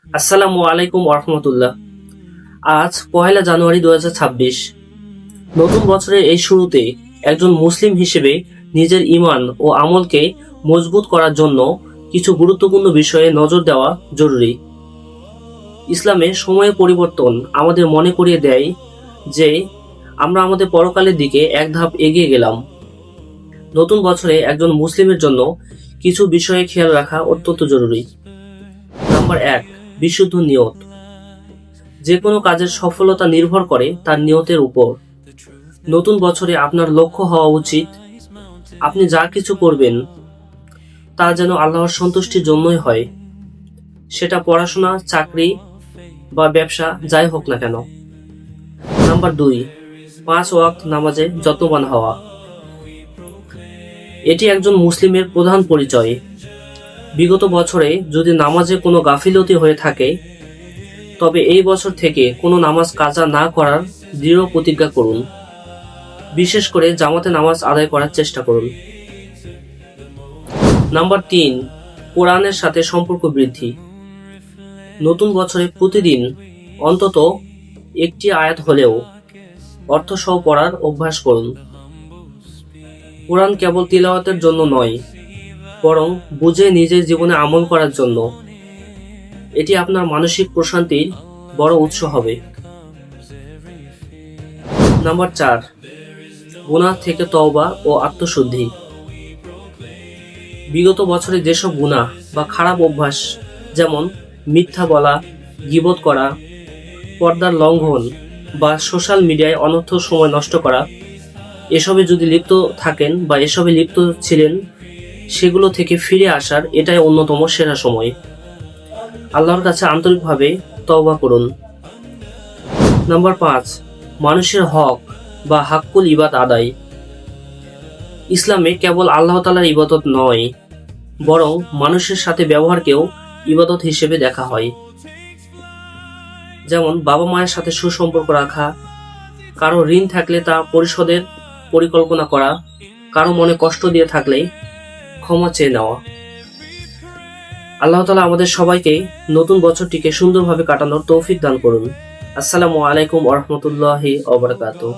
আসসালামু আলাইকুম ওরহমতুল্লাহ। আজ পহেলা জানুয়ারি 2026। নতুন বছরের এই শুরুতে একজন মুসলিম হিসেবে নিজের ঈমান ও আমলকে মজবুত করার জন্য কিছু গুরুত্বপূর্ণ বিষয়ে নজর দেওয়া জরুরি। ইসলামে সময়ের পরিবর্তন আমাদের মনে করিয়ে দেয় যে আমরা আমাদের পরকালের দিকে এক ধাপ এগিয়ে গেলাম। নতুন বছরে একজন মুসলিমের জন্য কিছু বিষয়ে খেয়াল রাখা অত্যন্ত জরুরি। নাম্বার 1, বিশুদ্ধ নিয়ত। যে কোনো কাজের সফলতা নির্ভর করে তার নিয়তের উপর। নতুন বছরে আপনার লক্ষ্য হওয়া উচিত আপনি যা কিছু করবেন তা যেন আল্লাহর সন্তুষ্টির জন্যই হয়, সেটা পড়াশোনা, চাকরি বা ব্যবসা যাই হোক না কেন। নাম্বার 2, 5 ওয়াক্ত নামাজে যত্নবান হওয়া। এটি একজন মুসলিমের প্রধান পরিচয়। বিগত বছরে যদি নামাজে কোনো গাফিলতি হয়ে থাকে তবে এই বছর থেকে কোনো নামাজ কাজা না করার দৃঢ় প্রতিজ্ঞা করুন। বিশেষ করে জামাতে নামাজ আদায় করার চেষ্টা করুন। নাম্বার 3, কোরআনের সাথে সম্পর্ক বৃদ্ধি। নতুন বছরে প্রতিদিন অন্তত একটি আয়াত হলেও অর্থসহ পড়ার অভ্যাস করুন। কোরআন কেবল তিলাওয়াতের জন্য নয়, বরং বুঝে নিজের জীবনে আমল করার জন্য। এটি আপনার মানসিক প্রশান্তির বড় উৎস হবে। নাম্বার 4, গুনাহ থেকে তওবা ও আত্মশুদ্ধি। বিগত বছরে যেসব গুনাহ বা খারাপ অভ্যাস, যেমন মিথ্যা বলা, গীবত করা, পর্দার লঙ্ঘন বা সোশ্যাল মিডিয়ায় অনর্থক সময় নষ্ট করা, এসবে যদি লিপ্ত থাকেন বা এসবে লিপ্ত ছিলেন, সেগুলো থেকে ফিরে আসার এটাই অন্যতম সেরা সময়। আল্লাহর কাছে আন্তরিকভাবে তওবা করুন। নাম্বার 5, মানুষের হক বা হাক্কুল ইবাদ আদায়। ইসলামে কেবল আল্লাহ তাআলার ইবাদত নয়, বরং মানুষের সাথে ব্যবহারকেও ইবাদত হিসেবে দেখা হয়। যেমন বাবা মায়ের সাথে সুসম্পর্ক রাখা, কারো ঋণ থাকলে তা পরিশোধের পরিকল্পনা করা, কারো মনে কষ্ট দিয়ে থাকলে ক্ষমা চেয়ে নেওয়া। আল্লাহ তাআলা আমাদের সবাইকে নতুন বছরটিকে সুন্দরভাবে কাটানোর তৌফিক দান করুন। আসসালামু আলাইকুম ওয়া রাহমাতুল্লাহি ওয়া বারাকাতুহু।